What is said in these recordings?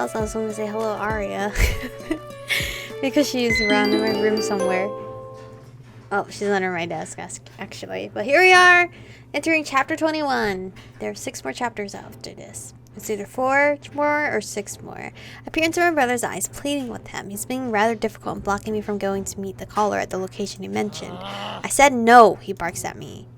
else, I was going to say hello, Aria. Because she's around in my room somewhere. Oh, she's under my desk, actually. But here we are, entering chapter 21. There are 6 more chapters after this. It's either 4 more or 6 more. I peer into my brother's eyes, pleading with him. He's being rather difficult and blocking me from going to meet the caller at the location he mentioned. I said no, he barks at me.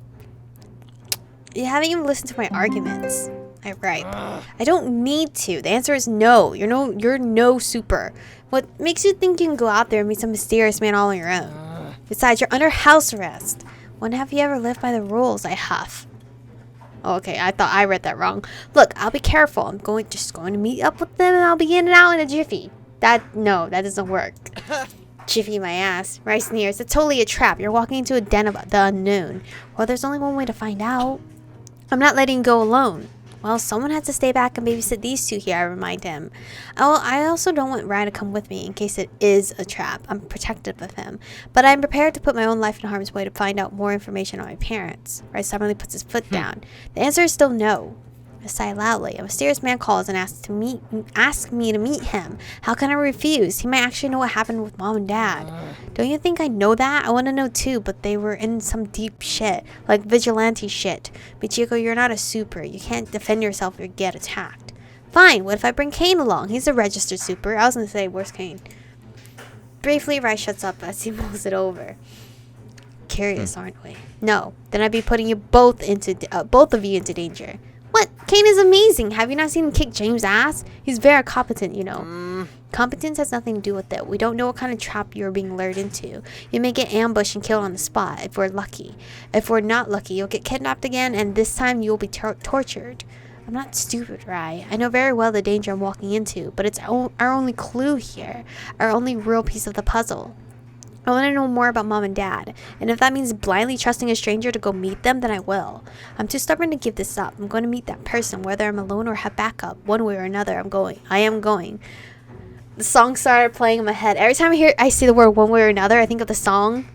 You haven't even listened to my arguments. I gripe. I don't need to. The answer is no. You're no super. What makes you think you can go out there and meet some mysterious man all on your own? Besides, you're under house arrest. When have you ever lived by the rules? I huff. Oh, okay, I thought I read that wrong. Look, I'll be careful. I'm just going to meet up with them and I'll be in and out in a jiffy. No, that doesn't work. Jiffy my ass. Rice sneers. It's totally a trap. You're walking into a den of the unknown. Well, there's only one way to find out. I'm not letting you go alone. Well, someone has to stay back and babysit these 2 here, I remind him. Oh, I also don't want Ryan to come with me in case it is a trap. I'm protective of him. But I'm prepared to put my own life in harm's way to find out more information on my parents. Ryan suddenly puts his foot down. The answer is still no. I sigh loudly. A mysterious man calls and asks me to meet him. How can I refuse? He might actually know what happened with Mom and Dad. Don't you think I know that? I want to know too, but they were in some deep shit. Like vigilante shit. Michiko, you're not a super. You can't defend yourself or get attacked. Fine, what if I bring Kane along? He's a registered super. I was going to say, where's Kane? Briefly, Rice shuts up as he mulls it over. Curious, aren't we? No. Then I'd be putting you both of you into danger. What? Kane is amazing. Have you not seen him kick James' ass? He's very competent, you know. Competence has nothing to do with it. We don't know what kind of trap you're being lured into. You may get ambushed and killed on the spot, if we're lucky. If we're not lucky, you'll get kidnapped again, and this time you'll be tortured. I'm not stupid, Rai. I know very well the danger I'm walking into, but it's our only clue here. Our only real piece of the puzzle. I want to know more about Mom and Dad, and if that means blindly trusting a stranger to go meet them, then I will. I'm too stubborn to give this up. I'm going to meet that person, whether I'm alone or have backup. One way or another, I am going. The song started playing in my head. Every time I see the word one way or another, I think of the song.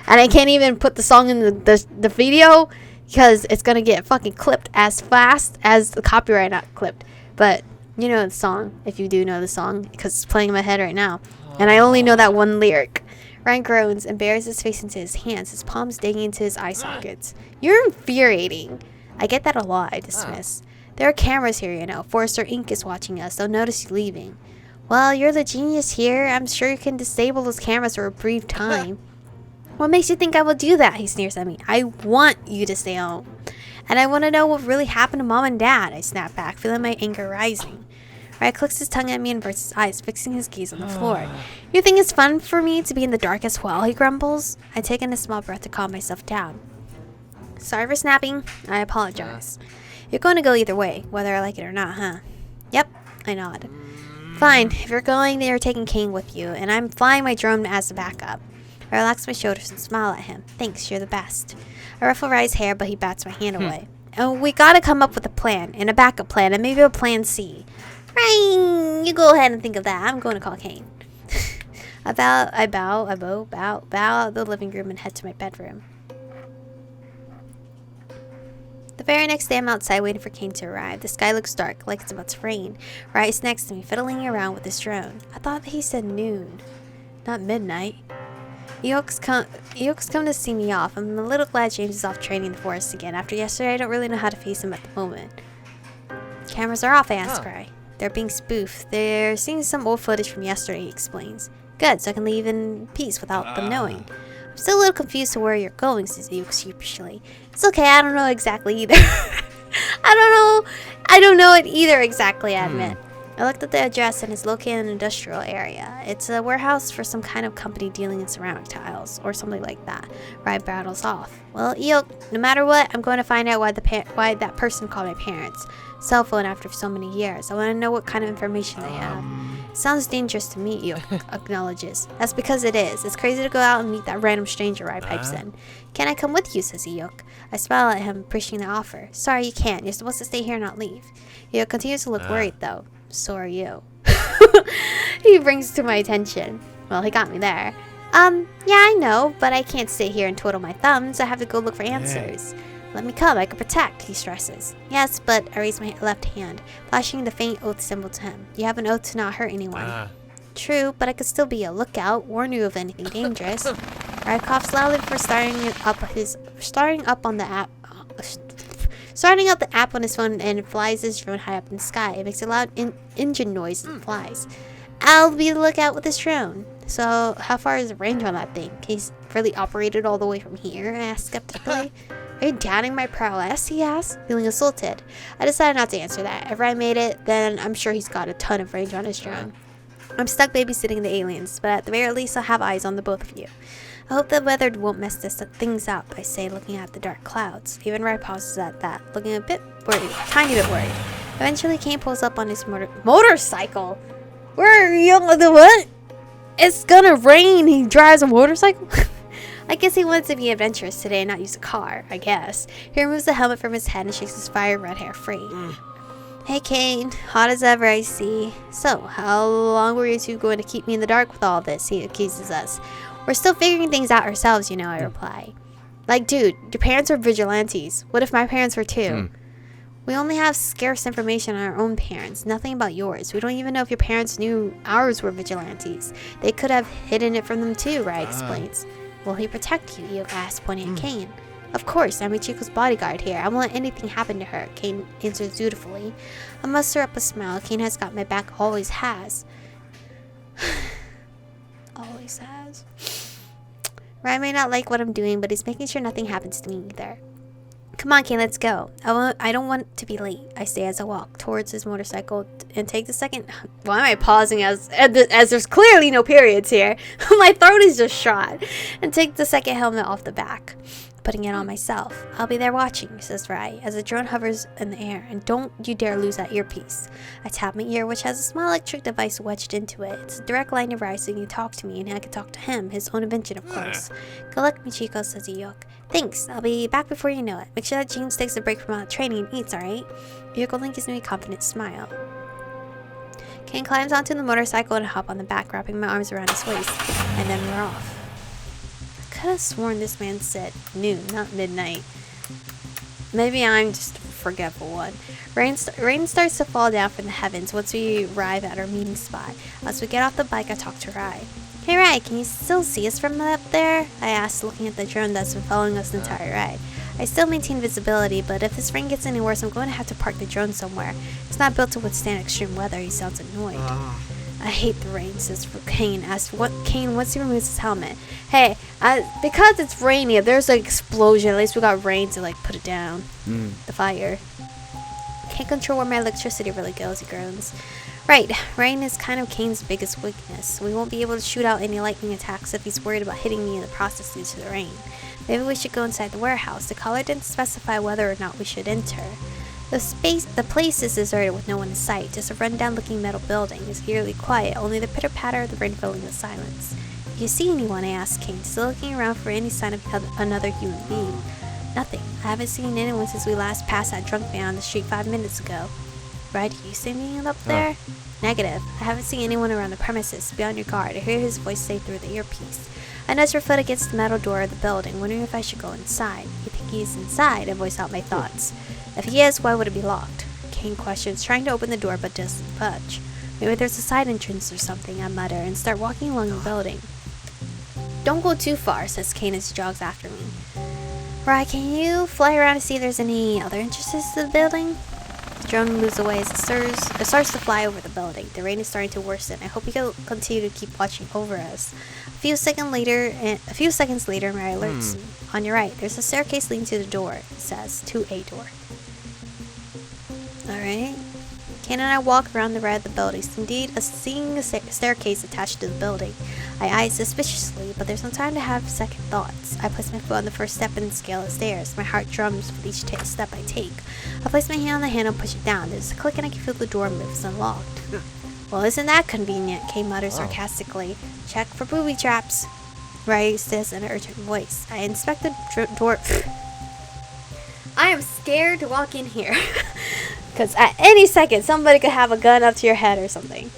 And I can't even put the song in the video, because it's going to get fucking clipped as fast as the copyright not clipped. But you know the song, if you do know the song, because it's playing in my head right now. And I only know that one lyric. Ryan groans and buries his face into his hands, his palms digging into his eye sockets. You're infuriating. I get that a lot, I dismiss. There are cameras here, you know. Forrester Inc. is watching us. They'll notice you leaving. Well, you're the genius here. I'm sure you can disable those cameras for a brief time. What makes you think I will do that? He sneers at me. I want you to stay home. And I want to know what really happened to Mom and Dad. I snap back, feeling my anger rising. Ray clicks his tongue at me and averts his eyes, fixing his gaze on the floor. You think it's fun for me to be in the dark as well, he grumbles. I take in a small breath to calm myself down. Sorry for snapping. I apologize. You're going to go either way, whether I like it or not, huh? Yep, I nod. Fine, if you're going, then you're taking Kane with you, and I'm flying my drone as a backup. I relax my shoulders and smile at him. Thanks, you're the best. I ruffle Rye's hair, but he bats my hand away. And we gotta come up with a plan, and a backup plan, and maybe a plan C. Right, you go ahead and think of that. I'm going to call Kane. I bow out of the living room and head to my bedroom. The very next day, I'm outside waiting for Kane to arrive. The sky looks dark, like it's about to rain. Rai is next to me, fiddling around with his drone. I thought he said noon, not midnight. Eok's come to see me off. I'm a little glad James is off training in the forest again. After yesterday, I don't really know how to face him at the moment. Cameras are off, I ask Rai. They're being spoofed. They're seeing some old footage from yesterday, he explains. Good, so I can leave in peace without them knowing. I'm still a little confused to where you're going, says Eok sheepishly. It's okay, I don't know exactly either. I don't know it either exactly, I admit. I looked at the address and it's located in an industrial area. It's a warehouse for some kind of company dealing in ceramic tiles, or something like that. Rai battles off. Well, Eok, no matter what, I'm going to find out why that person called my parents. Cell phone after so many years. I want to know what kind of information they have. Sounds dangerous to me, Eok acknowledges. That's because it is. It's crazy to go out and meet that random stranger, Rai pipes in. Can I come with you, says Eok. I smile at him, appreciating the offer. Sorry, you can't. You're supposed to stay here and not leave. Eok continues to look worried, though. So are you. He brings to my attention. Well, he got me there. Yeah, I know, but I can't sit here and twiddle my thumbs. I have to go look for answers. Let me come, I can protect, he stresses. Yes, but I raise my left hand, flashing the faint oath symbol to him. You have an oath to not hurt anyone. True, but I could still be a lookout, warn you of anything dangerous. Rai coughs loudly for starting up the app on his phone and flies his drone high up in the sky. It makes a loud engine noise and flies. I'll be the lookout with this drone. So, how far is the range on that thing? He's really operated all the way from here? I asked skeptically. Are you doubting my prowess? He asked, feeling insulted. I decided not to answer that. If I made it, then I'm sure he's got a ton of range on his drone. I'm stuck babysitting the aliens, but at the very least I'll have eyes on the both of you. I hope the weather won't mess things up, I say, looking at the dark clouds. Even Rai pauses at that, looking a bit worried, tiny bit worried. Eventually, Kane pulls up on his motorcycle. Where you the what? It's gonna rain. He drives a motorcycle. I guess he wants to be adventurous today and not use a car. I guess. He removes the helmet from his head and shakes his fire red hair free. Hey Kane, hot as ever, I see. So, how long were you two going to keep me in the dark with all this? He accuses us. We're still figuring things out ourselves, you know, I reply. Like, dude, your parents are vigilantes. What if my parents were too? We only have scarce information on our own parents, nothing about yours. We don't even know if your parents knew ours were vigilantes. They could have hidden it from them too, Rai explains. Will he protect you? Io asks, pointing at Kane. Of course, I'm Michiko's bodyguard here. I won't let anything happen to her, Kane answers dutifully. I muster up a smile. Kane has got my back, always has. Always has. Rai may not like what I'm doing, but he's making sure nothing happens to me either. Come on, Kane, let's go. I don't want to be late, I say as I walk towards his motorcycle and take the second... Why am I pausing as there's clearly no periods here? My throat is just shot. And take the second helmet off the back, putting it on myself. I'll be there watching, says Rai, as the drone hovers in the air. And don't you dare lose that earpiece. I tap my ear, which has a small electric device wedged into it. It's a direct line to Rai so he can talk to me, and I can talk to him, his own invention, of course. Good luck, Michiko, says Iyok. Thanks, I'll be back before you know it. Make sure that James takes a break from all the training and eats, alright? Iyok only gives me a confident smile. Kane climbs onto the motorcycle and I hop on the back, wrapping my arms around his waist, and then we're off. I could have sworn this man said noon, not midnight. Maybe I'm just a forgetful one. Rain starts to fall down from the heavens once we arrive at our meeting spot. As we get off the bike, I talk to Rai. Hey Rai, can you still see us from up there? I asked, looking at the drone that's been following us the entire ride. I still maintain visibility, but if this rain gets any worse, I'm going to have to park the drone somewhere. It's not built to withstand extreme weather. He sounds annoyed. I hate the rain, says Kane. Kane once he removes his helmet. Hey, because it's rainy, if there's an explosion, at least we got rain to like put it down. The fire. Can't control where my electricity really goes, he groans. Right, rain is kind of Kane's biggest weakness. We won't be able to shoot out any lightning attacks if he's worried about hitting me in the process due to the rain. Maybe we should go inside the warehouse. The caller didn't specify whether or not we should enter. The place is deserted with no one in sight. Just a rundown-looking metal building. It's eerily quiet, only the pitter-patter of the rain filling the silence. If you see anyone, I asked Kane, still looking around for any sign of another human being. Nothing. I haven't seen anyone since we last passed that drunk man on the street 5 minutes ago. Right, do you see anyone up there? Negative. I haven't seen anyone around the premises. Be on your guard. I hear his voice say through the earpiece. I nudge your foot against the metal door of the building, wondering if I should go inside. You think he's inside? I voice out my thoughts. If he is, why would it be locked? Kane questions, trying to open the door but doesn't budge. Maybe there's a side entrance or something, I mutter, and start walking along the building. Don't go too far, says Kane as he jogs after me. Rai, can you fly around to see if there's any other entrances to the building? The drone moves away as it starts to fly over the building. The rain is starting to worsen. I hope you can continue to keep watching over us. A few seconds later, Mary alerts me. On your right, there's a staircase leading to the door. It says, to a door. Alright. Kane and I walk around the rear of the building. Indeed, seeing a staircase attached to the building. I eye it suspiciously, but there's no time to have second thoughts. I place my foot on the first step and scale the stairs. My heart drums with each step I take. I place my hand on the handle and push it down. There's a click and I can feel the door move. It's unlocked. Well, isn't that convenient? Kane mutters sarcastically. Check for booby traps. Rai says in an urgent voice. I inspect the door. I am scared to walk in here. Because at any second, somebody could have a gun up to your head or something.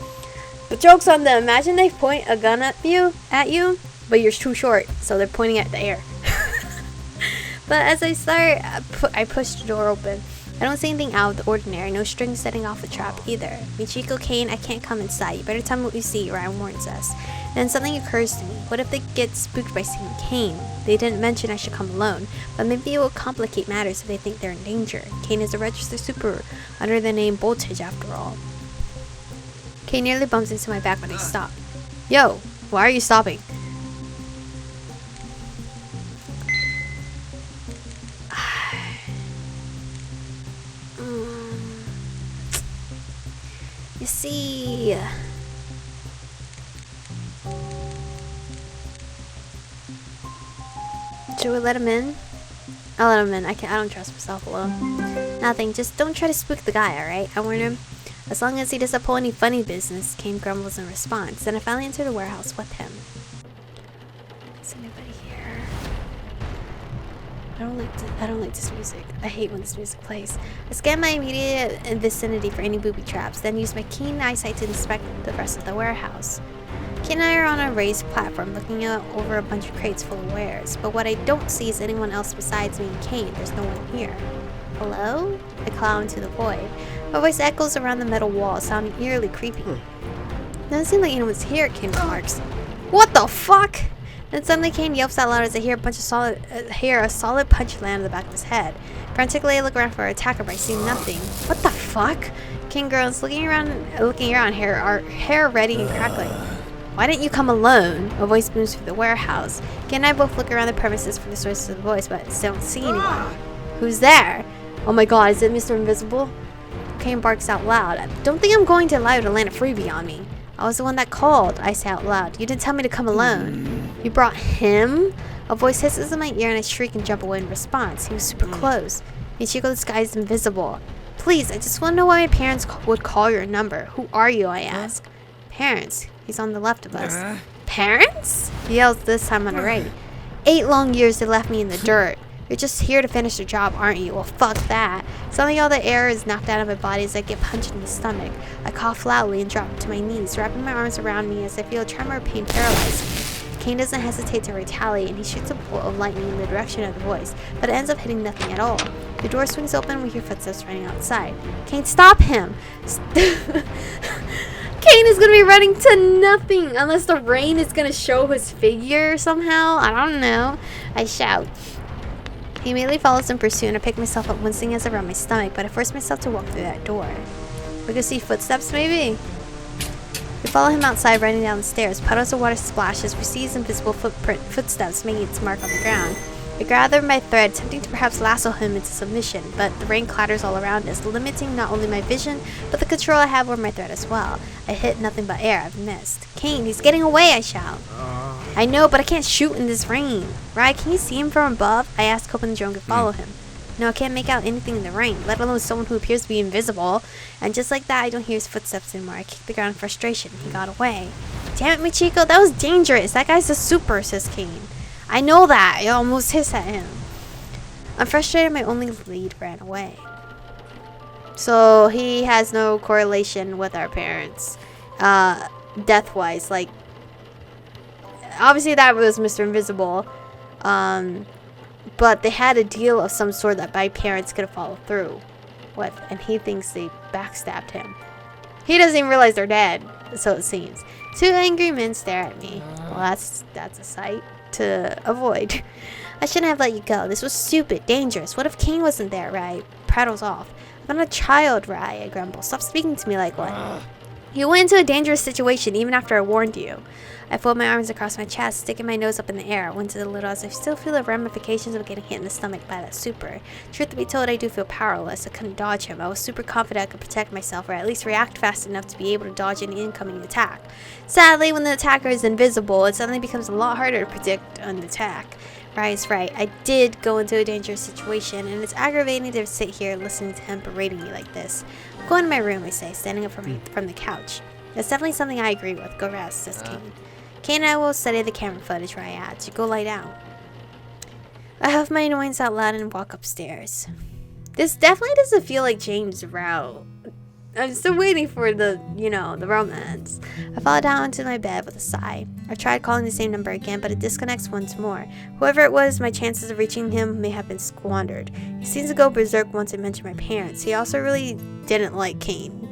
The joke's on them. Imagine they point a gun at you, but you're too short, so they're pointing at the air. But as I start, I push the door open. I don't see anything out of the ordinary, no strings setting off the trap either. Michiko, Kane, I can't come inside. You better tell me what you see, Ryan warns us. Then something occurs to me. What if they get spooked by seeing Kane? They didn't mention I should come alone, but maybe it will complicate matters if they think they're in danger. Kane is a registered super under the name Voltage after all. Kane nearly bumps into my back when I stop. Yo, why are you stopping? You see, should we let him in? I'll let him in. I don't trust myself alone. Nothing. Just don't try to spook the guy, alright? I warned him. As long as he doesn't pull any funny business, Kane grumbles in response. Then I finally enter the warehouse with him. Is anybody here? I don't like this music. I hate when this music plays. I scan my immediate vicinity for any booby traps, then use my keen eyesight to inspect the rest of the warehouse. Kane and I are on a raised platform looking out over a bunch of crates full of wares, but what I don't see is anyone else besides me and Kane. There's no one here. Hello? I clow into the void. My voice echoes around the metal wall, sounding eerily creepy. Doesn't seem like anyone's here, Kane remarks. What the fuck? Then suddenly Kane yelps out loud as I hear a solid punch land on the back of his head. Frantically I look around for our attacker, but I see nothing. What the fuck? Kane groans, looking around, hair ready and crackling. Why didn't you come alone? A voice booms through the warehouse. Kane and I both look around the premises for the source of the voice, but still don't see anyone. Who's there? Oh my god, is it Mr. Invisible? Kane barks out loud. I don't think I'm going to allow you to land a freebie on me. I was the one that called, I say out loud. You didn't tell me to come alone. You brought him? A voice hisses in my ear and I shriek and jump away in response. He was super close. Michiko, this guy is invisible. Please, I just want to know why my parents would call your number. Who are you, I ask. Parents. He's on the left of us. Parents? He yells this time on a right. 8 long years they left me in the dirt. You're just here to finish the job, aren't you? Well, fuck that. Suddenly all the air is knocked out of my body as I get punched in the stomach. I cough loudly and drop to my knees, wrapping my arms around me as I feel a tremor of pain paralyze me. Kane doesn't hesitate to retaliate, and he shoots a bolt of lightning in the direction of the voice, but it ends up hitting nothing at all. The door swings open and we hear footsteps running outside. Kane, stop him! Kane is gonna be running to nothing unless the rain is gonna show his figure somehow. I don't know. I shout. He immediately follows in pursuit, and I pick myself up wincing as I rub my stomach, but I force myself to walk through that door. We can see footsteps, maybe? We follow him outside, running down the stairs. Puddles of water splashes. We see his invisible footsteps making its mark on the ground. I gather my thread, attempting to perhaps lasso him into submission, but the rain clatters all around us, limiting not only my vision, but the control I have over my thread as well. I hit nothing but air. I've missed. Kane, he's getting away, I shout. I know, but I can't shoot in this rain. Right, can you see him from above? I ask, hoping the drone could follow him. No, I can't make out anything in the rain, let alone someone who appears to be invisible. And just like that, I don't hear his footsteps anymore. I kick the ground in frustration. He got away. Damn it, Michiko, that was dangerous. That guy's a super, says Kane. I know that. I almost hissed at him. I'm frustrated my only lead ran away. So he has no correlation with our parents. Death-wise. Like, obviously that was Mr. Invisible. But they had a deal of some sort that my parents could follow through with. And he thinks they backstabbed him. He doesn't even realize they're dead. So it seems. 2 angry men stare at me. Well, that's a sight to avoid. I shouldn't have let you go. This was stupid, dangerous. What if Kane wasn't there, right? Prattles off. I'm not a child, right? I grumble. Stop speaking to me like one. You went into a dangerous situation even after I warned you. I fold my arms across my chest, sticking my nose up in the air. I wince a little as I still feel the ramifications of getting hit in the stomach by that super. Truth to be told, I do feel powerless. I couldn't dodge him. I was super confident I could protect myself, or at least react fast enough to be able to dodge any incoming attack. Sadly, when the attacker is invisible, it suddenly becomes a lot harder to predict an attack. Rye's right. I did go into a dangerous situation, and it's aggravating to sit here listening to him berating me like this. Go into my room, I say, standing up from the couch. That's definitely something I agree with. Go rest, says Kane. Kane and I will study the camera footage, Rye adds. You go lie down. I huff my annoyance out loud and walk upstairs. This definitely doesn't feel like James' route. I'm still waiting for the, the romance. I fall down into my bed with a sigh. I tried calling the same number again, but it disconnects once more. Whoever it was, my chances of reaching him may have been squandered. He seems to go berserk once I mention my parents. He also really didn't like Kane.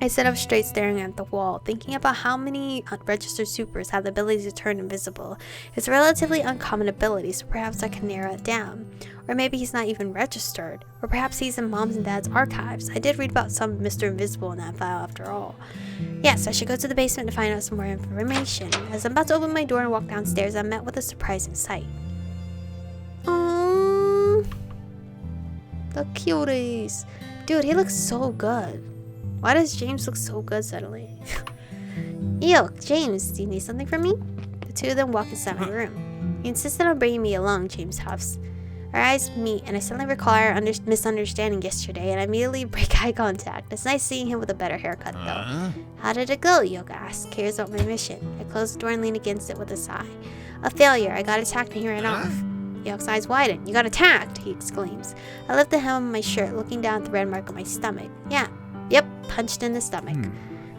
I sit up straight staring at the wall, thinking about how many registered supers have the ability to turn invisible. It's a relatively uncommon ability, so perhaps I can narrow it down. Or maybe he's not even registered. Or perhaps he's in Mom's and Dad's archives. I did read about some Mr. Invisible in that file after all. Yes, I should go to the basement to find out some more information. As I'm about to open my door and walk downstairs, I'm met with a surprising sight. Oh, the cuties. Dude, he looks so good. Why does James look so good suddenly? Yo, James, do you need something from me? The two of them walk inside my room. He insisted on bringing me along, James huffs. Our eyes meet, and I suddenly recall our misunderstanding yesterday, and I immediately break eye contact. It's nice seeing him with a better haircut, though. How did it go? Yoga asks. Cares about my mission. I close the door and lean against it with a sigh. A failure. I got attacked and he ran off. Yoke's eyes widen. You got attacked, he exclaims. I lift the hem of my shirt, looking down at the red mark on my stomach. Yep, punched in the stomach.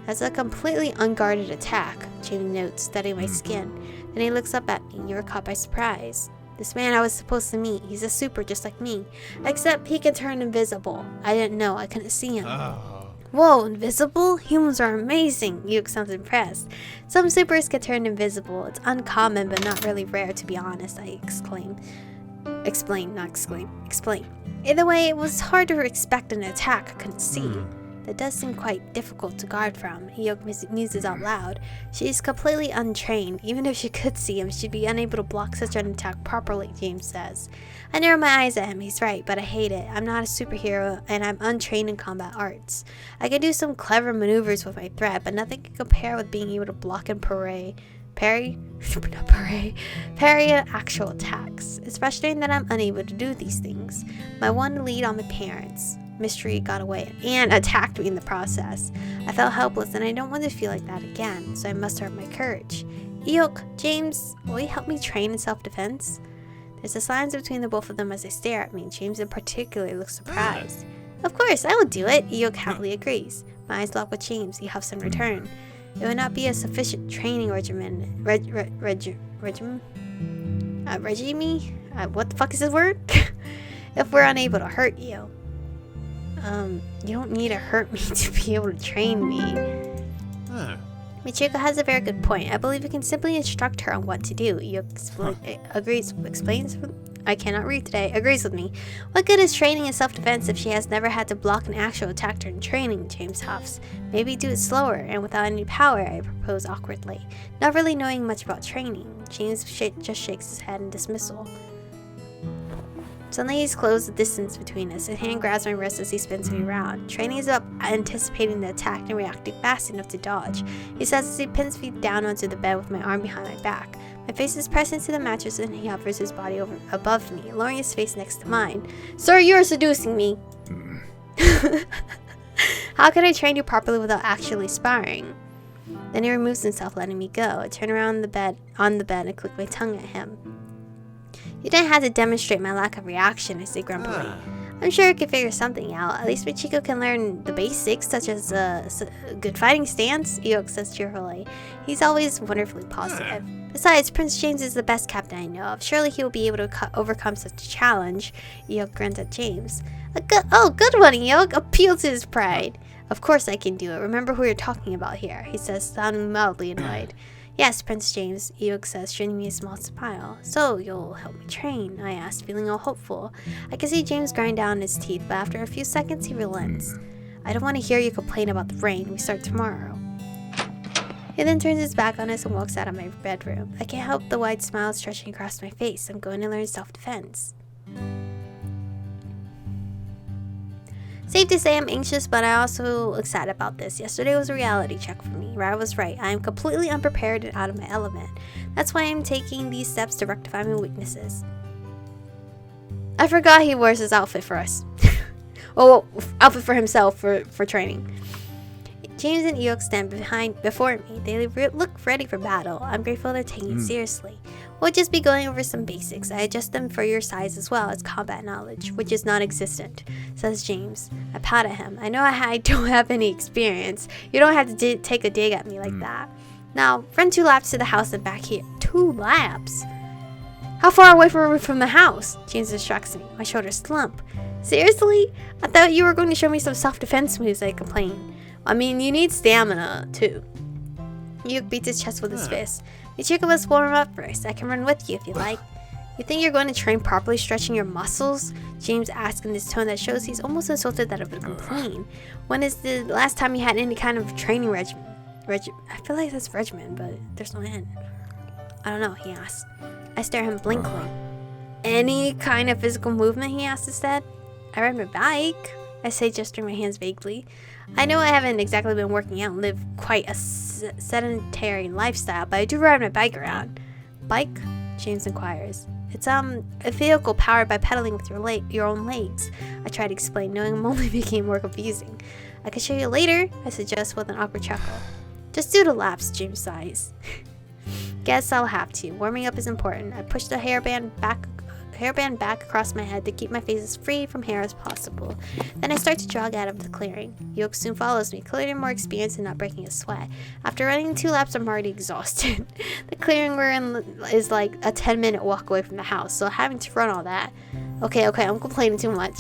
That's a completely unguarded attack, Jamie notes, studying my skin. Then he looks up at me. You were caught by surprise. This man I was supposed to meet, he's a super just like me. Except he can turn invisible. I didn't know, I couldn't see him. Whoa, invisible? Humans are amazing. Yuke sounds impressed. Some supers can turn invisible. It's uncommon, but not really rare, to be honest, I exclaim. Explain. Either way, it was hard to expect an attack I couldn't see. That does seem quite difficult to guard from. Yoke muses out loud. She's completely untrained. Even if she could see him, she'd be unable to block such an attack properly, James says. I narrow my eyes at him. He's right, but I hate it. I'm not a superhero, and I'm untrained in combat arts. I can do some clever maneuvers with my threat, but nothing can compare with being able to block and parry actual attacks. It's frustrating that I'm unable to do these things. My one lead on my parents. Mystery got away and attacked me in the process. I felt helpless and I don't want to feel like that again, so I mustered up my courage. Eok, James, will you help me train in self-defense? There's a silence between the both of them as they stare at me. James in particular looks surprised. Of course, I will do it, Eok happily agrees. My eyes lock with James. He huffs in return. It would not be a sufficient training regime? What the fuck is this word? If we're unable to hurt you. You don't need to hurt me to be able to train me. Michiko has a very good point. I believe we can simply instruct her on what to do. I cannot read today. Agrees with me. What good is training in self-defense if she has never had to block an actual attack during training, James huffs. Maybe do it slower and without any power, I propose awkwardly. Not really knowing much about training. James just shakes his head in dismissal. Suddenly he's closed the distance between us. His hand grabs my wrist as he spins me around. Training is about anticipating the attack and reacting fast enough to dodge. He says as he pins me down onto the bed with my arm behind my back. My face is pressed into the mattress and he hovers his body above me, lowering his face next to mine. Sir, you are seducing me. How can I train you properly without actually sparring? Then he removes himself, letting me go. I turn around on the bed and click my tongue at him. You didn't have to demonstrate my lack of reaction, I say grumpily. I'm sure I could figure something out. At least Michiko can learn the basics, such as a good fighting stance, Eok says cheerfully. He's always wonderfully positive. Besides, Prince James is the best captain I know of. Surely he will be able to overcome such a challenge. Eok grins at James. Good one, Eok. Appeal to his pride. Of course I can do it. Remember who you're talking about here, he says, sounding mildly annoyed. Yes, Prince James, Eok says, showing me a small smile. So, you'll help me train? I asked, feeling all hopeful. I can see James grind down his teeth, but after a few seconds, he relents. I don't want to hear you complain about the rain. We start tomorrow. He then turns his back on us and walks out of my bedroom. I can't help the wide smile stretching across my face. I'm going to learn self-defense. Safe to say I'm anxious, but I also excited about this. Yesterday was a reality check for me. Rara was right. I am completely unprepared and out of my element. That's why I'm taking these steps to rectify my weaknesses. I forgot he wears his outfit for us. Outfit for himself for training. James and Eok stand before me. They look ready for battle. I'm grateful they're taking it seriously. We'll just be going over some basics. I adjust them for your size as well as combat knowledge, which is non-existent, says James. I pat at him. I know I don't have any experience. You don't have to take a dig at me like that. Now, run 2 laps to the house and back here. 2 laps? How far away from the house? James distracts me. My shoulders slump. Seriously? I thought you were going to show me some self-defense moves, I complain. I mean, you need stamina, too. Eok beats his chest with his fist. The two of us warm up first. I can run with you if you like. You think you're going to train properly stretching your muscles? James asks in this tone that shows he's almost insulted that I would complain. When is the last time you had any kind of training regimen? I feel like that's regimen, but there's no N. I don't know, he asks. I stare at him blankly. Any kind of physical movement, he asks instead. I ride my bike, I say, gesturing my hands vaguely. I know I haven't exactly been working out and live quite a sedentary lifestyle, but I do ride my bike around. Bike? James inquires. It's a vehicle powered by pedaling with your own legs. I try to explain, knowing I'm only making it more confusing. I can show you later, I suggest with an awkward chuckle. Just do the laps, James sighs. Guess I'll have to. Warming up is important. I push the hairband back across my head to keep my face as free from hair as possible. Then I start to jog out of the clearing. Eok soon follows me, clearly more experienced and not breaking a sweat. After running 2 laps, I'm already exhausted. The clearing we're in is like a 10-minute walk away from the house, so having to run all that. Okay, I'm complaining too much.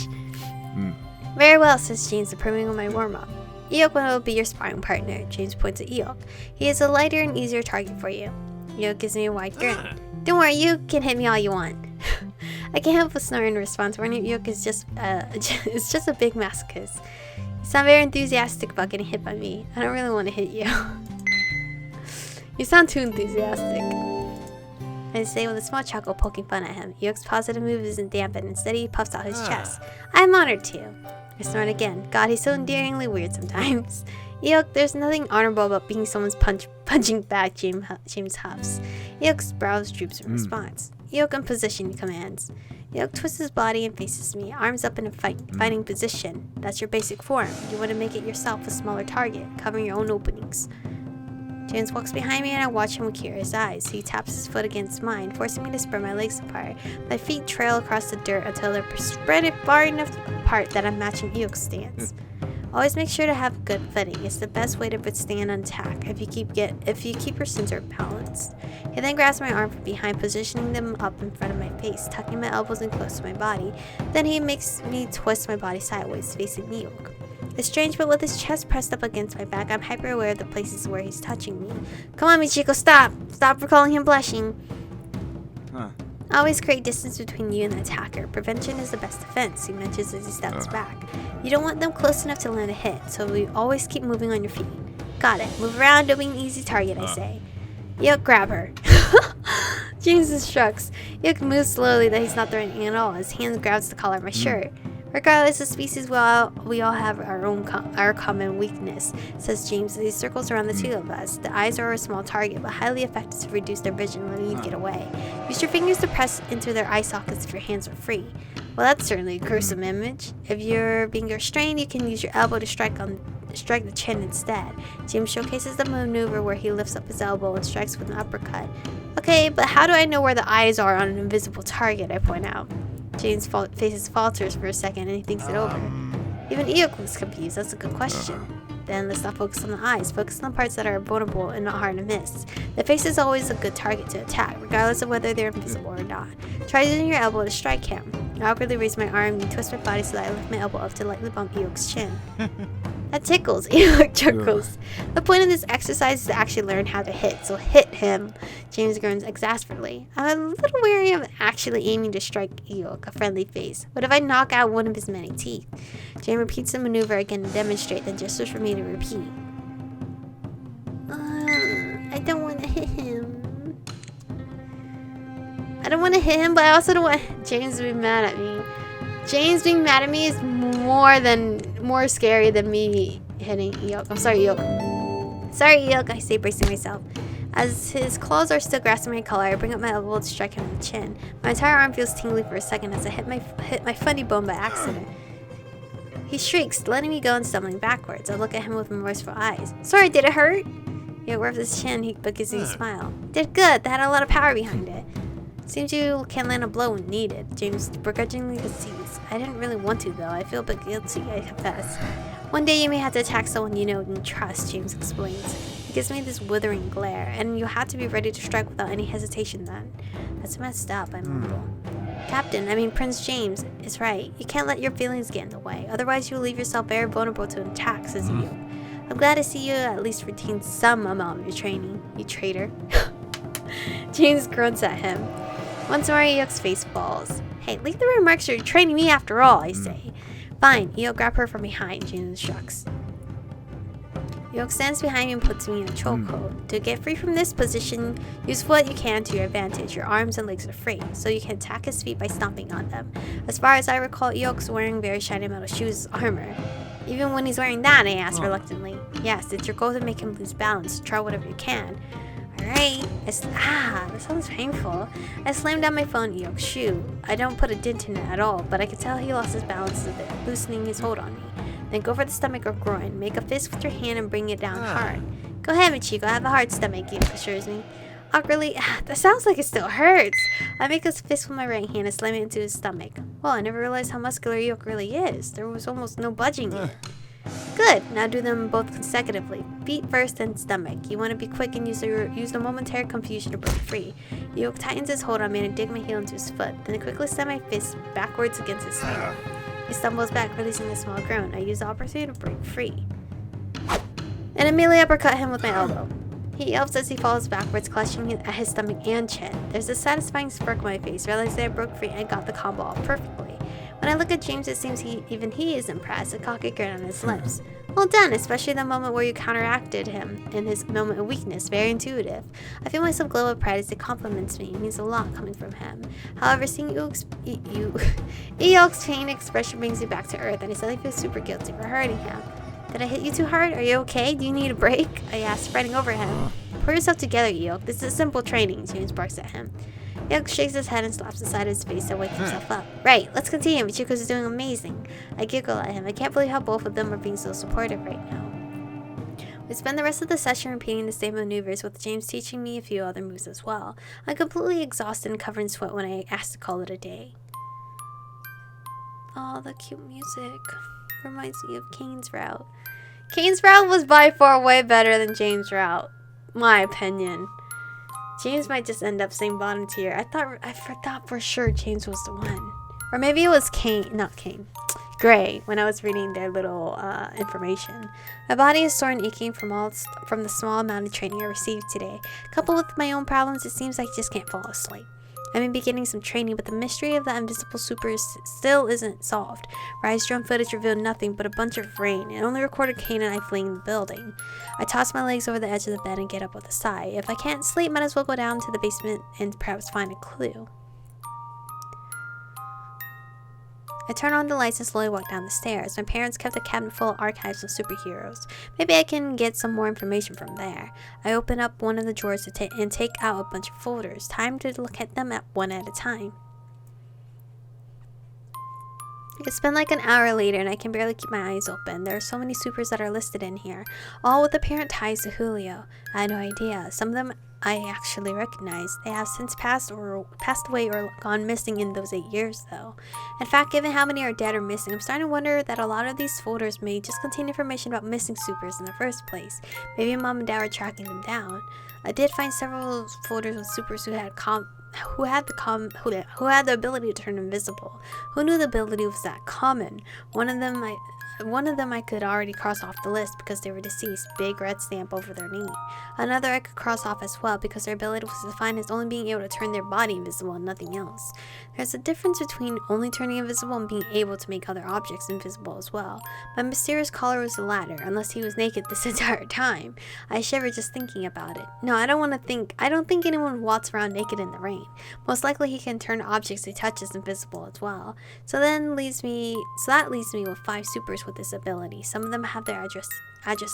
Very well, says James, approving of my warm-up. Eok will be your sparring partner. James points at Eok. He is a lighter and easier target for you. Eok gives me a wide grin. Don't worry, you can hit me all you want. I can't help but snort in response. Warning Eok is just a big masochist. You sound very enthusiastic about getting hit by me. I don't really want to hit you. You sound too enthusiastic. I say with a small chuckle, poking fun at him. Eok's positive mood isn't dampened. Instead, he puffs out his chest. I'm honored to. I snort again. God, he's so endearingly weird sometimes. Eok, there's nothing honorable about being someone's punching back, James huffs. Eok's brows droops in response. Eok in position, he commands. Eok twists his body and faces me, arms up in a fighting position. That's your basic form. You want to make it yourself a smaller target, covering your own openings. James walks behind me and I watch him with curious eyes. He taps his foot against mine, forcing me to spread my legs apart. My feet trail across the dirt until they're spread far enough apart that I'm matching Eok's stance. Always make sure to have good footing. It's the best way to withstand an attack if you keep your center balanced. He then grabs my arm from behind, positioning them up in front of my face, tucking my elbows in close to my body. Then he makes me twist my body sideways, facing Eok. It's strange, but with his chest pressed up against my back, I'm hyper aware of the places where he's touching me. Come on, Michiko, stop! Stop recalling him blushing. Always create distance between you and the attacker. Prevention is the best defense, he mentions as he steps back. You don't want them close enough to land a hit, so we always keep moving on your feet. Got it. Move around, don't be an easy target, I say. Eok, grab her. James instructs. Eok moves slowly that he's not threatening at all. His hand grabs the collar of my shirt. Regardless of species, we all have our common weakness, says James as he circles around the 2 of us. The eyes are a small target, but highly effective to reduce their vision when you get away. Use your fingers to press into their eye sockets if your hands are free. Well, that's certainly a gruesome image. If you're being restrained, you can use your elbow to strike the chin instead. James showcases the maneuver where he lifts up his elbow and strikes with an uppercut. Okay, but how do I know where the eyes are on an invisible target, I point out. James' faces falters for a second and he thinks it over. Even Eok looks confused. That's a good question. Then let's not focus on the eyes. Focus on the parts that are vulnerable and not hard to miss. The face is always a good target to attack, regardless of whether they're invisible or not. Try using your elbow to strike him. I awkwardly raise my arm and twist my body so that I lift my elbow up to lightly bump Eok's chin. That tickles, Eok chuckles. The point of this exercise is to actually learn how to hit, so hit him. James grins exasperately. I'm a little wary of actually aiming to strike Eok, a friendly face. What if I knock out one of his many teeth? James repeats the maneuver again to demonstrate, then gestures for me to repeat. I don't want to hit him. I don't want to hit him, but I also don't want James to be mad at me. James being mad at me is more scary than me hitting Eok. I'm sorry, Eok. Sorry, Eok, I say, bracing myself. As his claws are still grasping my collar, I bring up my elbow to strike him in the chin. My entire arm feels tingly for a second as I hit my funny bone by accident. He shrieks, letting me go and stumbling backwards. I look at him with remorseful eyes. Sorry, did it hurt? He rubs his chin, but gives me a smile. Did good. That had a lot of power behind it. Seems you can land a blow when needed. James begrudgingly concedes. I didn't really want to, though. I feel a bit guilty, I confess. One day you may have to attack someone you know and trust, James explains. He gives me this withering glare, and you have to be ready to strike without any hesitation then. That's messed up, I mumble. Prince James is right. You can't let your feelings get in the way. Otherwise, you'll leave yourself very vulnerable to attacks, says you. I'm glad to see you at least retain some amount of your training, you traitor. James grunts at him. Once more, Eok's face falls. Hey, leave the remarks, you're training me after all, I say. Fine, Eok, grab her from behind, James instructs. Eok stands behind me and puts me in a chokehold. To get free from this position, use what you can to your advantage. Your arms and legs are free, so you can attack his feet by stomping on them. As far as I recall, Eok's wearing very shiny metal shoes as armor. Even when he's wearing that, I ask reluctantly. Yes, it's your goal to make him lose balance. Try whatever you can. Alright. That sounds painful. I slammed down my phone Eok's shoe. I don't put a dent in it at all, but I could tell he lost his balance a bit, loosening his hold on me. Then go for the stomach or groin. Make a fist with your hand and bring it down hard. Go ahead, Michiko. I have a hard stomach, Eok assures me. Awkwardly, that sounds like it still hurts. I make a fist with my right hand and slam it into his stomach. Well, I never realized how muscular Eok really is. There was almost no budging in it. Good. Now do them both consecutively. Feet first, then stomach. You want to be quick and use the momentary confusion to break free. Eok tightens his hold on me and dig my heel into his foot. Then I quickly slam my fist backwards against his stomach. He stumbles back, releasing a small groan. I use the opportunity to break free. And immediately uppercut him with my elbow. He yelps as he falls backwards, clutching at his stomach and chin. There's a satisfying smirk on my face, realizing I broke free and got the combo off perfectly. When I look at James, it seems even he is impressed, a cocky grin on his lips. Well done, especially the moment where you counteracted him in his moment of weakness. Very intuitive. I feel myself glow with pride as he compliments me. It means a lot coming from him. However, seeing Eok's pain expression brings me back to earth, and I suddenly feel super guilty for hurting him. Did I hit you too hard? Are you okay? Do you need a break? I asked, spreading over him. Pull yourself together, Eok. This is simple training, James barks at him. Eok shakes his head and slaps the side of his face to wake himself up. Right, let's continue. Michiko's doing amazing. I giggle at him. I can't believe how both of them are being so supportive right now. We spend the rest of the session repeating the same maneuvers, with James teaching me a few other moves as well. I'm completely exhausted and covered in sweat when I ask to call it a day. Oh, the cute music. Reminds me of Kane's route. Kane's route was by far way better than James' route. My opinion. James might just end up saying bottom tier. I thought for sure James was the one. Or maybe it was Gray, when I was reading their little information. My body is sore and aching from the small amount of training I received today. Coupled with my own problems, it seems like I just can't fall asleep. I may be getting some training, but the mystery of the invisible super still isn't solved. Rise drone footage revealed nothing but a bunch of rain. It only recorded Kane and I fleeing the building. I toss my legs over the edge of the bed and get up with a sigh. If I can't sleep, might as well go down to the basement and perhaps find a clue. I turn on the lights and slowly walk down the stairs. My parents kept a cabinet full of archives of superheroes. Maybe I can get some more information from there. I open up one of the drawers and take out a bunch of folders. Time to look at them one at a time. It's been like an hour later and I can barely keep my eyes open. There are so many supers that are listed in here, all with apparent ties to Julio. I had no idea. Some of them I actually recognize. They have since passed away or gone missing in those 8 years, though. In fact, given how many are dead or missing, I'm starting to wonder that a lot of these folders may just contain information about missing supers in the first place. Maybe Mom and Dad were tracking them down. I did find several folders with supers who had the ability to turn invisible. Who knew the ability was that common? One of them I could already cross off the list because they were deceased, big red stamp over their name. Another I could cross off as well because their ability was defined as only being able to turn their body invisible and nothing else. There's a difference between only turning invisible and being able to make other objects invisible as well. My mysterious caller was the latter, unless he was naked this entire time. I shiver just thinking about it. No, I don't think anyone walks around naked in the rain. Most likely he can turn objects he touches invisible as well. So that leaves me with 5 supers with this ability. Some of them have their address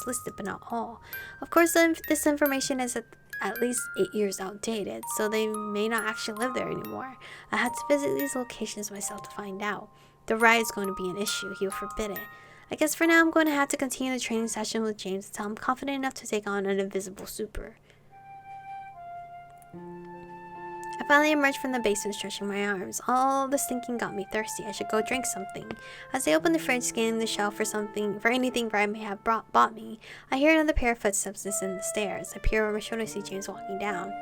listed, but not all. Of course, this information is at least 8 years outdated, so they may not actually live there anymore. I had to visit these locations myself to find out. the ride is going to be an issue, he will forbid it. I guess for now I'm going to have to continue the training session with James until I'm confident enough to take on an invisible super. I finally emerged from the basement, stretching my arms. All this thinking got me thirsty. I should go drink something. As I opened the fridge, scanning the shelf for anything Ryan may have bought me, I hear another pair of footsteps descend the stairs. I peer over my shoulder to see James walking down.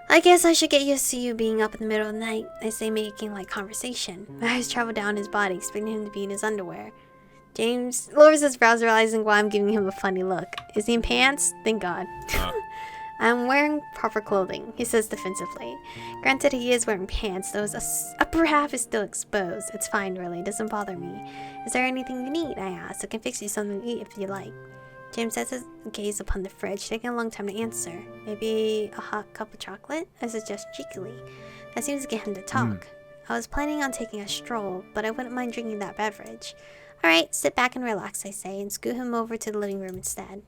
I guess I should get used to you being up in the middle of the night, I say, making light conversation. My eyes travel down his body, expecting him to be in his underwear. James lowers his brows, realizing why I'm giving him a funny look. Is he in pants? Thank God. I'm wearing proper clothing, he says defensively. Granted, he is wearing pants, though his upper half is still exposed. It's fine, really. It doesn't bother me. Is there anything you need? I ask. I can fix you something to eat if you like. James sets his gaze upon the fridge, taking a long time to answer. Maybe a hot cup of chocolate? I suggest cheekily. That seems to get him to talk. I was planning on taking a stroll, but I wouldn't mind drinking that beverage. Alright, sit back and relax, I say, and scoot him over to the living room instead.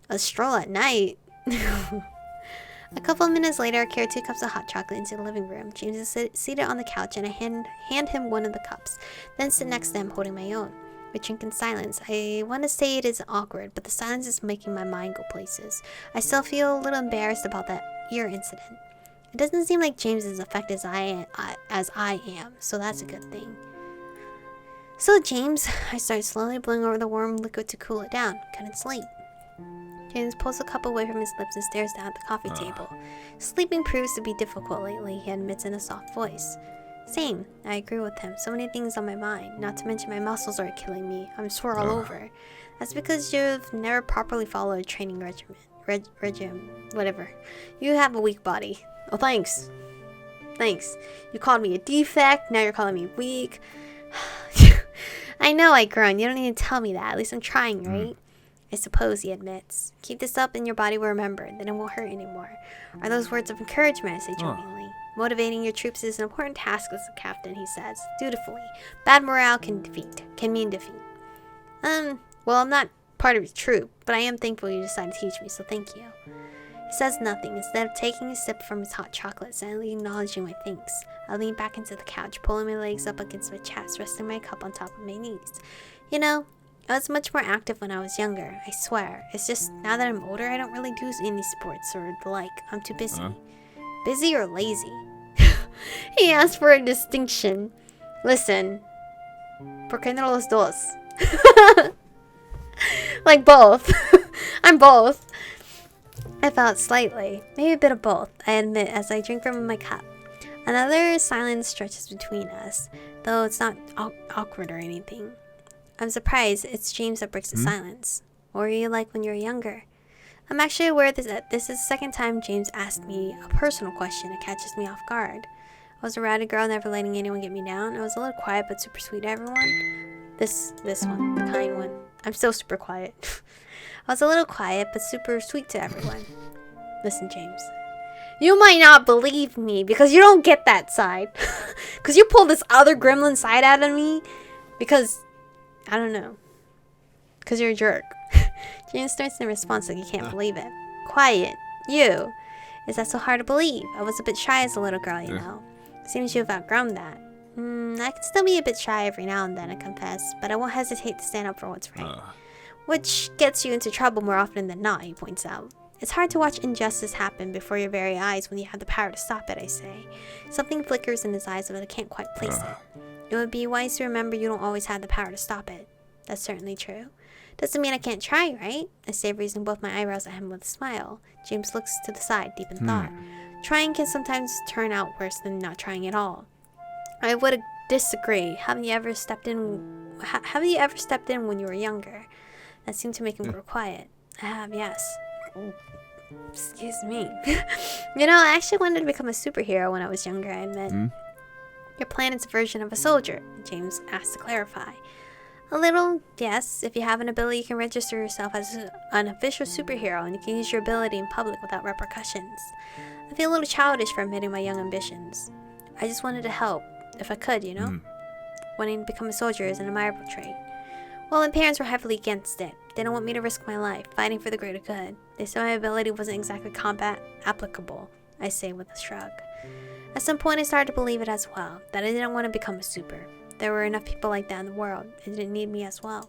A stroll at night? A couple of minutes later, I carry 2 cups of hot chocolate into the living room. James is seated on the couch, and I hand him one of the cups, then sit next to him, holding my own. We drink in silence. I want to say it is awkward, but the silence is making my mind go places. I still feel a little embarrassed about that ear incident. It doesn't seem like James is affected as I am, so that's a good thing. So, James, I start slowly blowing over the warm liquid to cool it down. Couldn't sleep. James pulls the cup away from his lips and stares down at the coffee table. Sleeping proves to be difficult lately, he admits in a soft voice. Same, I agree with him. So many things on my mind, not to mention my muscles are killing me. I'm sore all over. That's because you've never properly followed a training regime, whatever. You have a weak body. Oh, thanks. Thanks. You called me a defect, now you're calling me weak. I know I groan. You don't need to tell me that. At least I'm trying, right? I suppose, he admits. Keep this up and your body will remember. Then it won't hurt anymore. Are those words of encouragement, I say jokingly. Motivating your troops is an important task as a captain, he says, dutifully. Bad morale can mean defeat. Well, I'm not part of your troop, but I am thankful you decided to teach me, so thank you. He says nothing, instead of taking a sip from his hot chocolate, silently acknowledging my thanks. I lean back into the couch, pulling my legs up against my chest, resting my cup on top of my knees. You know, I was much more active when I was younger, I swear. It's just, now that I'm older, I don't really do any sports or the like. I'm too busy. Busy or lazy? He asked for a distinction. Listen. ¿Por qué no los dos? Like both. I'm both. I felt slightly. Maybe a bit of both, I admit, as I drink from my cup. Another silence stretches between us, though it's not awkward or anything. I'm surprised it's James that breaks the silence. What were you like when you were younger? I'm actually aware that this is the second time James asked me a personal question. It catches me off guard. I was a rowdy girl, never letting anyone get me down. I was a little quiet but super sweet to everyone. This one, the kind one. I'm still super quiet. I was a little quiet but super sweet to everyone. Listen, James. You might not believe me because you don't get that side. Because you pull this other gremlin side out of me. Because, I don't know. Because you're a jerk. James starts in response like he can't believe it. Quiet. You. Is that so hard to believe? I was a bit shy as a little girl, you know. Seems you have outgrown that. I can still be a bit shy every now and then, I confess. But I won't hesitate to stand up for what's right. Which gets you into trouble more often than not, he points out. It's hard to watch injustice happen before your very eyes when you have the power to stop it, I say. Something flickers in his eyes, but I can't quite place it. It would be wise to remember you don't always have the power to stop it. That's certainly true. Doesn't mean I can't try, right? I say, raising both my eyebrows at him with a smile. James looks to the side, deep in thought. Trying can sometimes turn out worse than not trying at all. I would disagree. Haven't you ever stepped in when you were younger? That seemed to make him grow quiet. I have, yes. Excuse me. You know, I actually wanted to become a superhero when I was younger, I admit. Your planet's version of a soldier, James asked to clarify. A little, yes. If you have an ability, you can register yourself as an official superhero, and you can use your ability in public without repercussions. I feel a little childish for admitting my young ambitions. I just wanted to help, if I could, you know? Wanting to become a soldier is an admirable trait. Well, my parents were heavily against it. They didn't want me to risk my life, fighting for the greater good. They said my ability wasn't exactly combat applicable. I say with a shrug. At some point I started to believe it as well, that I didn't want to become a super. There were enough people like that in the world. It didn't need me as well.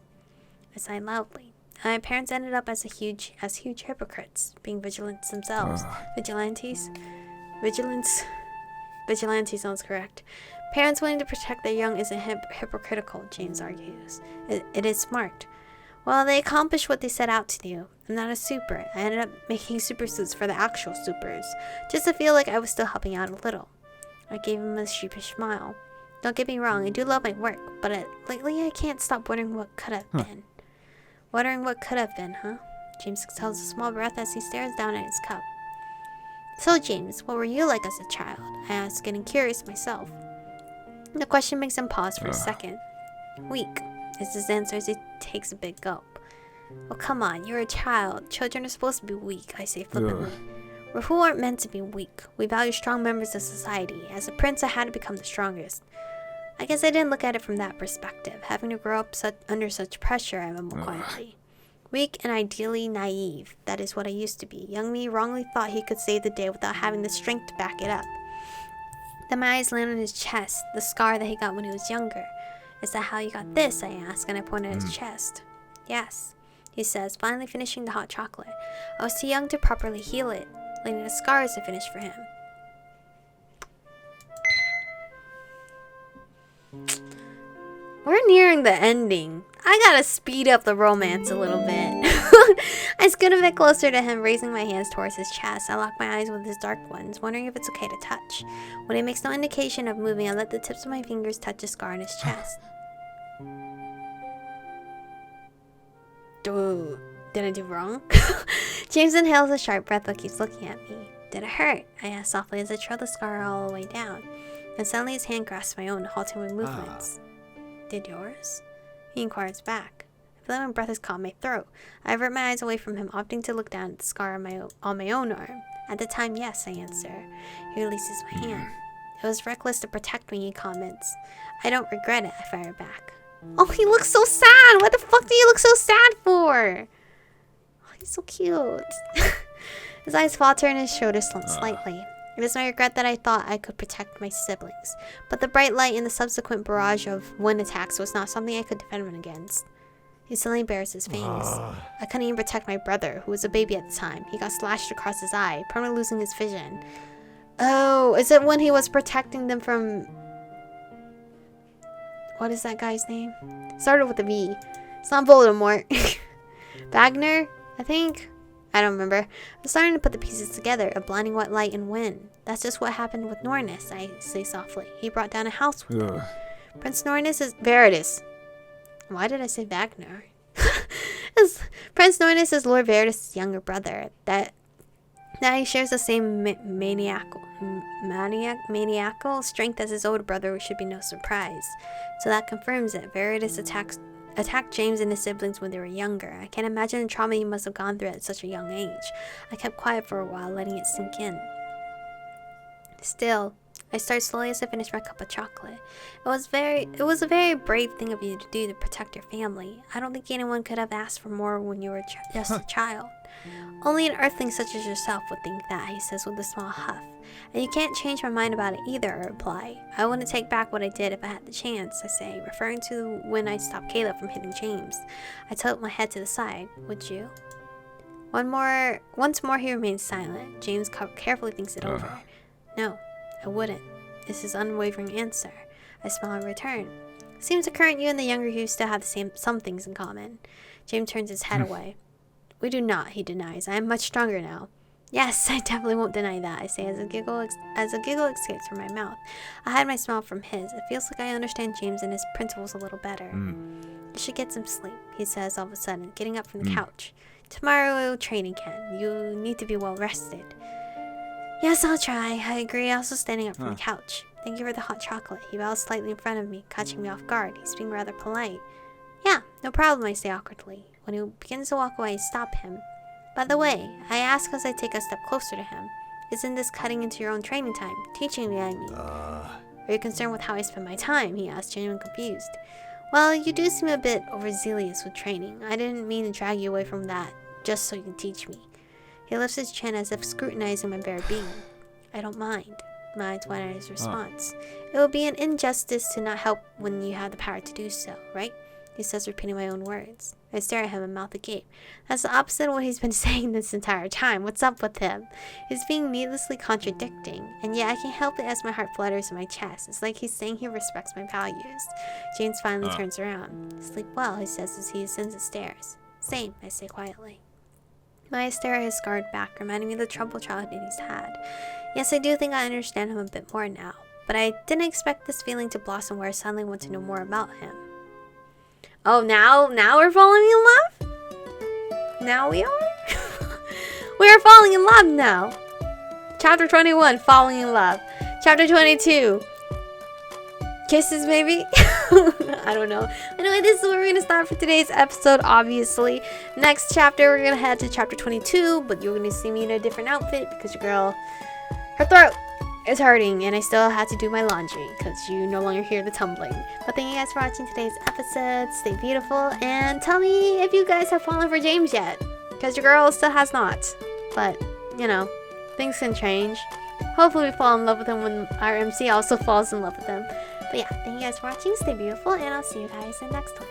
I sighed loudly. My parents ended up as huge hypocrites, being vigilantes themselves. Vigilantes? Vigilante sounds correct. Parents wanting to protect their young isn't hypocritical, James argues. It is smart. Well, they accomplished what they set out to do. I'm not a super. I ended up making super suits for the actual supers, just to feel like I was still helping out a little. I gave him a sheepish smile. Don't get me wrong, I do love my work, but lately I can't stop wondering what could have been. Wondering what could have been, huh? James exhales a small breath as he stares down at his cup. So, James, what were you like as a child? I asked, getting curious myself. The question makes him pause for a second. Weak is his answer as he takes a big gulp. Well, come on, you're a child. Children are supposed to be weak, I say flippantly. We're who aren't meant to be weak. We value strong members of society. As a prince, I had to become the strongest. I guess I didn't look at it from that perspective. Having to grow up under such pressure, I mumble quietly. Weak and ideally naive. That is what I used to be. Young me wrongly thought he could save the day without having the strength to back it up. Then my eyes land on his chest, the scar that he got when he was younger. Is that how you got this? I ask, and I point at his chest. Yes, he says, finally finishing the hot chocolate. I was too young to properly heal it, leaving the scars to finish for him. We're nearing the ending. I gotta speed up the romance a little bit. I scoot a bit closer to him, raising my hands towards his chest. I lock my eyes with his dark ones, wondering if it's okay to touch. When he makes no indication of moving, I let the tips of my fingers touch the scar on his chest. Did I do wrong? James inhales a sharp breath but keeps looking at me. Did it hurt? I ask softly as I trail the scar all the way down. And suddenly his hand grasps my own, halting my movements. Did yours? He inquires back. I feel like my breath has caught my throat. I avert my eyes away from him, opting to look down at the scar on my own arm. At the time, yes, I answer. He releases my hand. It was reckless to protect me, he comments. I don't regret it, I fire back. Oh, he looks so sad! What the fuck do you look so sad for? Oh, he's so cute. His eyes falter and his shoulders slump slightly. It is my regret that I thought I could protect my siblings, but the bright light and the subsequent barrage of wind attacks was not something I could defend him against. He suddenly bares his fangs. I couldn't even protect my brother, who was a baby at the time. He got slashed across his eye, permanently losing his vision. Oh, is it when he was protecting them from... What is that guy's name? Started with a V. It's not Voldemort. Wagner, I think? I don't remember. I'm starting to put the pieces together. A blinding white light and wind. That's just what happened with Nornis, I say softly. He brought down a house with him. Prince Nornis is... Veritas. Why did I say Wagner? Prince Nornis is Lord Veritas' younger brother. That he shares the same maniacal strength as his older brother, which should be no surprise. So that confirms it. Veritas attacked James and his siblings when they were younger. I can't imagine the trauma he must have gone through at such a young age. I kept quiet for a while, letting it sink in. Still, I start slowly as I finish my cup of chocolate. It was a very brave thing of you to do to protect your family. I don't think anyone could have asked for more when you were just a child. Only an earthling such as yourself would think that, he says with a small huff. And you can't change my mind about it either, I reply. I wouldn't take back what I did if I had the chance, I say, referring to when I stopped Caleb from hitting James. I tilt my head to the side. Would you? Once more he remains silent. James carefully thinks it over. No, I wouldn't, is his unwavering answer. I smile in return. Seems the current you and the younger you still have some things in common. James turns his head away. We do not, he denies. I am much stronger now. Yes, I definitely won't deny that, I say as a giggle escapes from my mouth. I hide my smile from his. It feels like I understand James and his principles a little better. You should get some sleep, he says all of a sudden, getting up from the couch. Tomorrow we'll train again. You need to be well rested. Yes, I'll try, I agree, also standing up from the couch. Thank you for the hot chocolate. He bows slightly in front of me, catching me off guard. He's being rather polite. Yeah, no problem, I say awkwardly. When he begins to walk away, I stop him. By the way, I ask as I take a step closer to him. Isn't this cutting into your own training time? Teaching me, I mean. Are you concerned with how I spend my time? He asked, genuinely confused. Well, you do seem a bit overzealous with training. I didn't mean to drag you away from that, just so you can teach me. He lifts his chin as if scrutinizing my bare being. I don't mind. My Twilighter's response. It would be an injustice to not help when you have the power to do so, right? He says, repeating my own words. I stare at him and mouth agape. That's the opposite of what he's been saying this entire time. What's up with him? He's being needlessly contradicting, and yet I can't help it as my heart flutters in my chest. It's like he's saying he respects my values. James finally turns around. Sleep well, he says as he ascends the stairs. Same, I say quietly. My eyes stare at his scarred back, reminding me of the troubled childhood he's had. Yes, I do think I understand him a bit more now, but I didn't expect this feeling to blossom where I suddenly want to know more about him. Oh, now we're falling in love? Now we are? We are falling in love now. Chapter 21, falling in love. Chapter 22, kisses maybe? I don't know. Anyway, this is where we're going to stop for today's episode, obviously. Next chapter, we're going to head to chapter 22, but you're going to see me in a different outfit because your girl, her throat is hurting and I still had to do my laundry because you no longer hear the tumbling. But thank you guys for watching today's episode. Stay beautiful and tell me if you guys have fallen for James yet, because your girl still has not. But, you know, things can change. Hopefully we fall in love with him when our MC also falls in love with him. But yeah, thank you guys for watching. Stay beautiful and I'll see you guys in the next one.